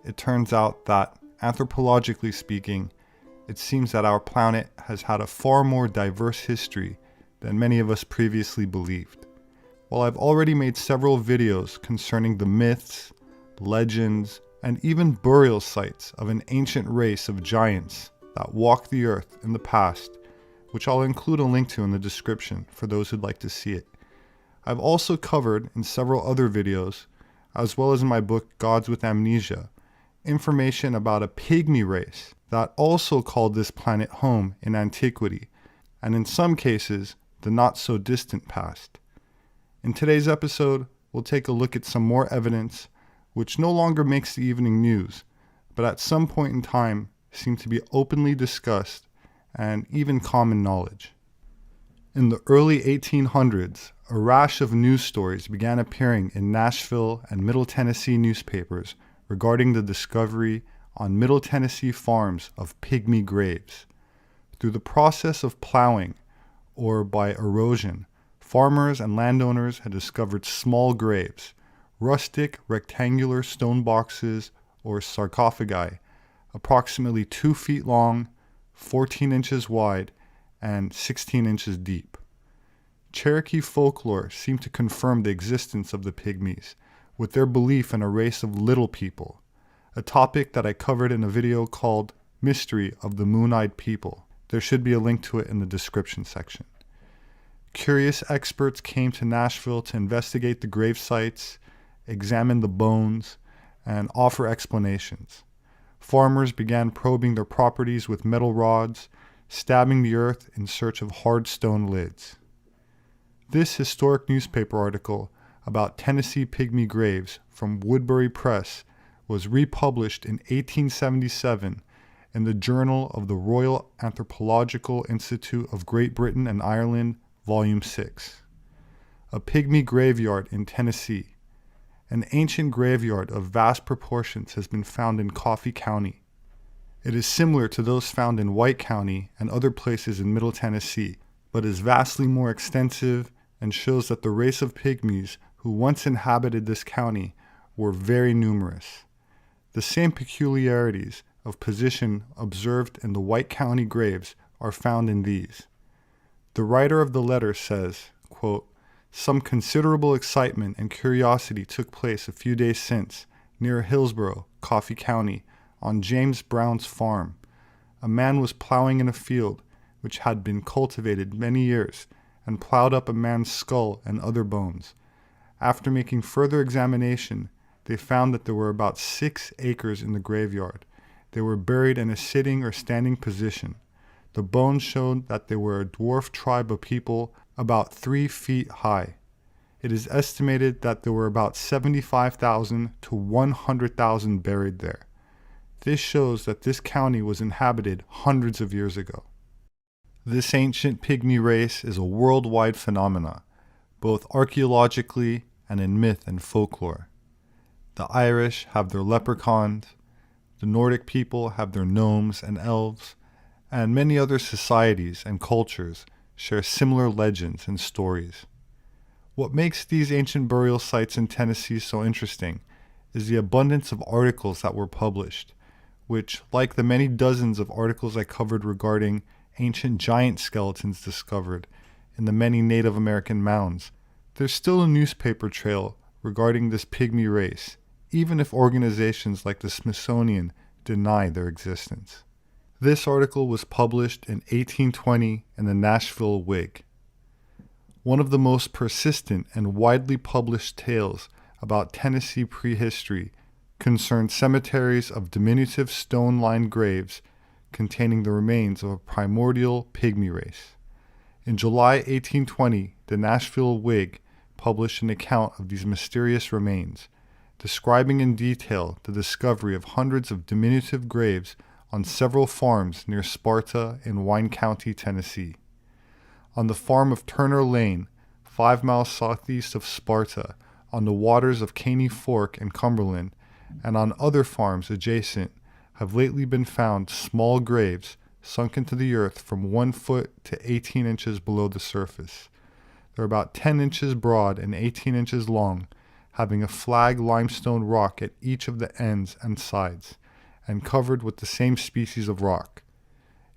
it turns out that, anthropologically speaking, it seems that our planet has had a far more diverse history than many of us previously believed. While I've already made several videos concerning the myths, legends, and even burial sites of an ancient race of giants that walked the earth in the past, which I'll include a link to in the description for those who'd like to see it, I've also covered in several other videos, as well as in my book Gods with Amnesia, information about a pygmy race that also called this planet home in antiquity, and in some cases, the not so distant past. In today's episode, we'll take a look at some more evidence which no longer makes the evening news, but at some point in time seemed to be openly discussed and even common knowledge. In the early 1800s, a rash of news stories began appearing in Nashville and Middle Tennessee newspapers regarding the discovery on Middle Tennessee farms of pygmy graves. Through the process of plowing, or by erosion, farmers and landowners had discovered small graves, rustic rectangular stone boxes or sarcophagi, approximately 2 feet long, 14 inches wide, and 16 inches deep. Cherokee folklore seemed to confirm the existence of the pygmies, with their belief in a race of little people, a topic that I covered in a video called Mystery of the Moon-Eyed People. There should be a link to it in the description section. Curious experts came to Nashville to investigate the grave sites, examine the bones, and offer explanations. Farmers began probing their properties with metal rods, stabbing the earth in search of hard stone lids. This historic newspaper article about Tennessee pygmy graves from Woodbury Press was republished in 1877 in the Journal of the Royal Anthropological Institute of Great Britain and Ireland, Volume 6. A pygmy graveyard in Tennessee. An ancient graveyard of vast proportions has been found in Coffee County. It is similar to those found in White County and other places in Middle Tennessee, but is vastly more extensive and shows that the race of pygmies who once inhabited this county were very numerous. The same peculiarities of position observed in the White County graves are found in these. The writer of the letter says, quote, "Some considerable excitement and curiosity took place a few days since, near Hillsborough, Coffee County, on James Brown's farm. A man was plowing in a field which had been cultivated many years, and plowed up a man's skull and other bones. After making further examination, they found that there were about 6 acres in the graveyard. They were buried in a sitting or standing position. The bones showed that they were a dwarf tribe of people about 3 feet high. It is estimated that there were about 75,000 to 100,000 buried there. This shows that this county was inhabited hundreds of years ago." This ancient pygmy race is a worldwide phenomenon, both archaeologically and in myth and folklore. The Irish have their leprechauns, the Nordic people have their gnomes and elves, and many other societies and cultures share similar legends and stories. What makes these ancient burial sites in Tennessee so interesting is the abundance of articles that were published, which, like the many dozens of articles I covered regarding ancient giant skeletons discovered in the many Native American mounds, there's still a newspaper trail regarding this pygmy race, even if organizations like the Smithsonian deny their existence. This article was published in 1820 in the Nashville Whig. One of the most persistent and widely published tales about Tennessee prehistory concerned cemeteries of diminutive stone-lined graves containing the remains of a primordial pygmy race. In July 1820, the Nashville Whig published an account of these mysterious remains, describing in detail the discovery of hundreds of diminutive graves on several farms near Sparta in Wine County, Tennessee. On the farm of Turner Lane, 5 miles southeast of Sparta, on the waters of Caney Fork in Cumberland, and on other farms adjacent, have lately been found small graves sunk into the earth from 1 foot to 18 inches below the surface. They're about 10 inches broad and 18 inches long, having a flag limestone rock at each of the ends and sides, and covered with the same species of rock.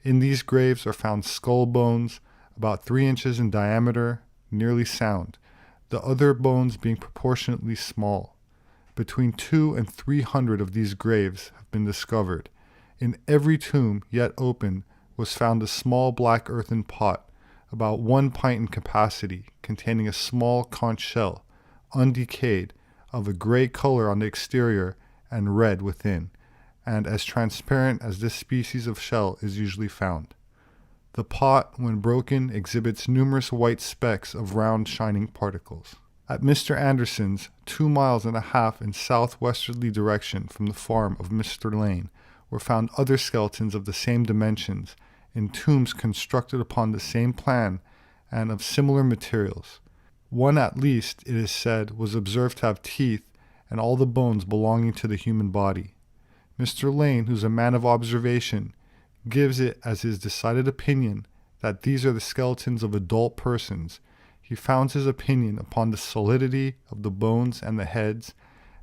In these graves are found skull bones, about 3 inches in diameter, nearly sound, the other bones being proportionately small. Between 200 and 300 of these graves have been discovered. In every tomb yet open was found a small black earthen pot, about 1 pint in capacity, containing a small conch shell, undecayed, of a gray color on the exterior and red within, and as transparent as this species of shell is usually found. The pot, when broken, exhibits numerous white specks of round shining particles. At Mr. Anderson's, 2.5 miles in southwesterly direction from the farm of Mr. Lane, were found other skeletons of the same dimensions, in tombs constructed upon the same plan and of similar materials. One at least, it is said, was observed to have teeth and all the bones belonging to the human body. Mr. Lane, who's a man of observation, gives it as his decided opinion that these are the skeletons of adult persons. He founds his opinion upon the solidity of the bones and the heads,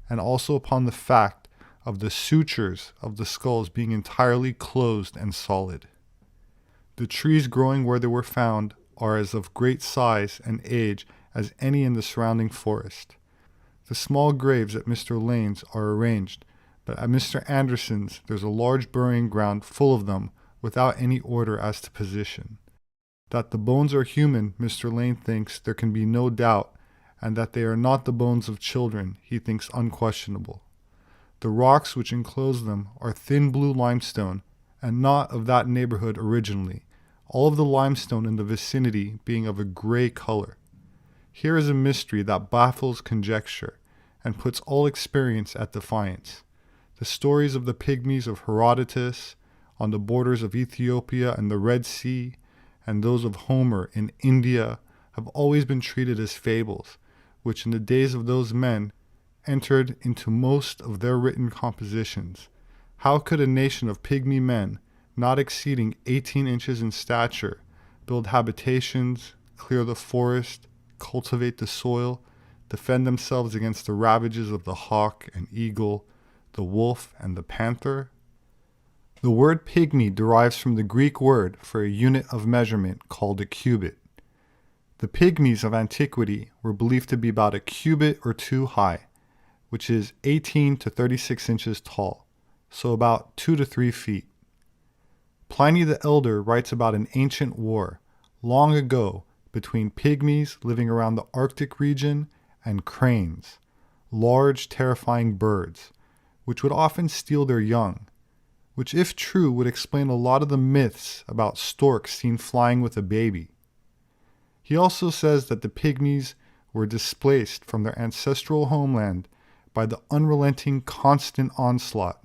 and also upon the fact of the sutures of the skulls being entirely closed and solid. The trees growing where they were found are as of great size and age as any in the surrounding forest. The small graves at Mr. Lane's are arranged, but at Mr. Anderson's there's a large burying ground full of them without any order as to position. That the bones are human, Mr. Lane thinks there can be no doubt, and that they are not the bones of children, he thinks unquestionable. The rocks which enclose them are thin blue limestone, and not of that neighborhood originally, all of the limestone in the vicinity being of a gray color. Here is a mystery that baffles conjecture, and puts all experience at defiance. The stories of the pygmies of Herodotus, on the borders of Ethiopia and the Red Sea, and those of Homer in India, have always been treated as fables, which in the days of those men entered into most of their written compositions. How could a nation of pygmy men, not exceeding 18 inches in stature, build habitations, clear the forest, cultivate the soil, defend themselves against the ravages of the hawk and eagle, the wolf and the panther? The word pygmy derives from the Greek word for a unit of measurement called a cubit. The pygmies of antiquity were believed to be about a cubit or 2 high, which is 18 to 36 inches tall, so about 2 to 3 feet. Pliny the Elder writes about an ancient war, long ago, between pygmies living around the Arctic region and cranes, large terrifying birds, which would often steal their young, which if true would explain a lot of the myths about storks seen flying with a baby. He also says that the pygmies were displaced from their ancestral homeland by the unrelenting constant onslaught,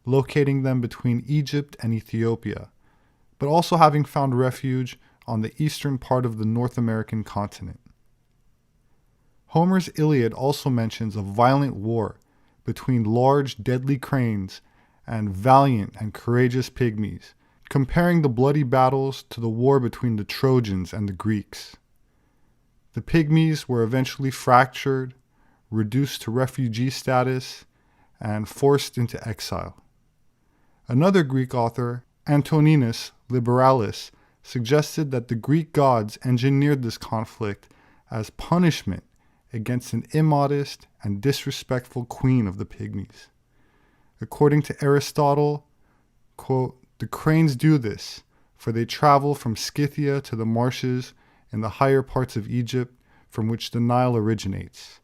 locating them between Egypt and Ethiopia, but also having found refuge on the eastern part of the North American continent. Homer's Iliad also mentions a violent war between large deadly cranes and valiant and courageous pygmies, comparing the bloody battles to the war between the Trojans and the Greeks. The pygmies were eventually fractured, reduced to refugee status, and forced into exile. Another Greek author, Antoninus Liberalis, suggested that the Greek gods engineered this conflict as punishment against an immodest and disrespectful queen of the pygmies. According to Aristotle, quote, "The cranes do this, for they travel from Scythia to the marshes in the higher parts of Egypt, from which the Nile originates.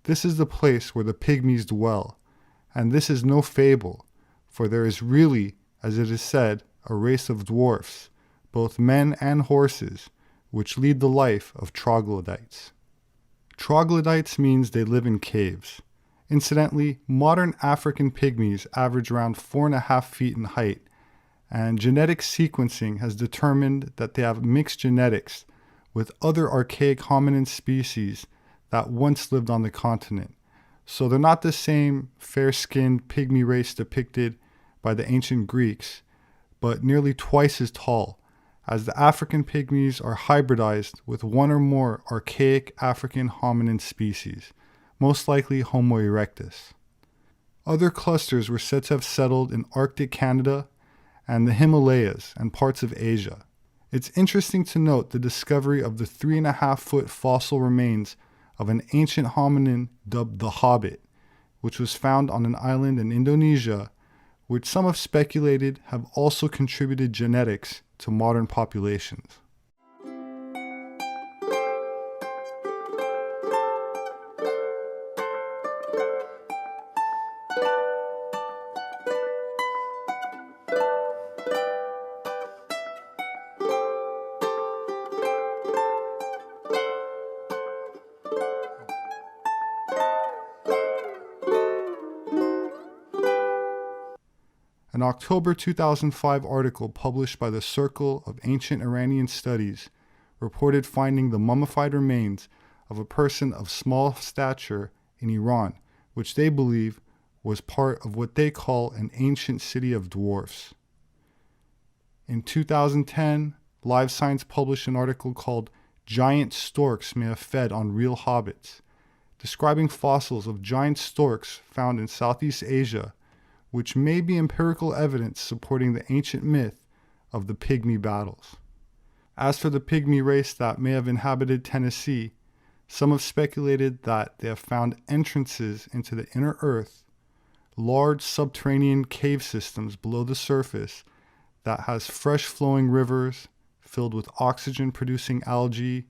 This is the place where the pygmies dwell, and this is no fable, for there is really, as it is said, a race of dwarfs, both men and horses, which lead the life of troglodytes." Troglodytes means they live in caves. Incidentally, modern African pygmies average around 4.5 feet in height, and genetic sequencing has determined that they have mixed genetics with other archaic hominin species that once lived on the continent. So they're not the same fair-skinned pygmy race depicted by the ancient Greeks, but nearly twice as tall, as the African pygmies are hybridized with one or more archaic African hominin species, most likely Homo erectus. Other clusters were said to have settled in Arctic Canada and the Himalayas and parts of Asia. It's interesting to note the discovery of the 3.5-foot fossil remains of an ancient hominin dubbed the Hobbit, which was found on an island in Indonesia, which some have speculated have also contributed genetics to modern populations. An October 2005 article published by the Circle of Ancient Iranian Studies reported finding the mummified remains of a person of small stature in Iran, which they believe was part of what they call an ancient city of dwarfs. In 2010, Live Science published an article called "Giant Storks May Have Fed on Real Hobbits," describing fossils of giant storks found in Southeast Asia, which may be empirical evidence supporting the ancient myth of the pygmy battles. As for the pygmy race that may have inhabited Tennessee, some have speculated that they have found entrances into the inner earth, large subterranean cave systems below the surface that has fresh flowing rivers filled with oxygen-producing algae,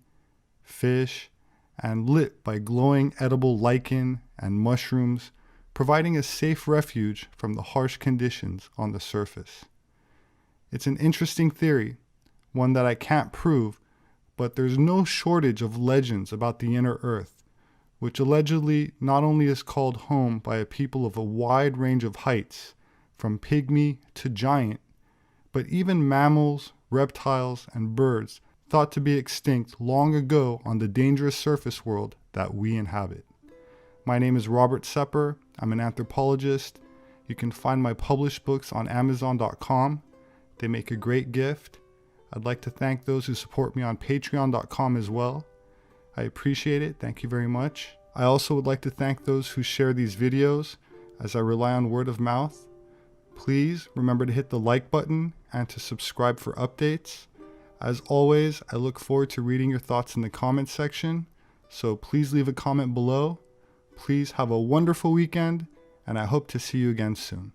fish, and lit by glowing edible lichen and mushrooms, providing a safe refuge from the harsh conditions on the surface. It's an interesting theory, one that I can't prove, but there's no shortage of legends about the inner earth, which allegedly not only is called home by a people of a wide range of heights, from pygmy to giant, but even mammals, reptiles, and birds thought to be extinct long ago on the dangerous surface world that we inhabit. My name is Robert Sepehr. I'm an anthropologist. You can find my published books on Amazon.com. They make a great gift. I'd like to thank those who support me on Patreon.com as well. I appreciate it. Thank you very much. I also would like to thank those who share these videos, as I rely on word of mouth. Please remember to hit the like button and to subscribe for updates. As always, I look forward to reading your thoughts in the comment section, so please leave a comment below. Please have a wonderful weekend, and I hope to see you again soon.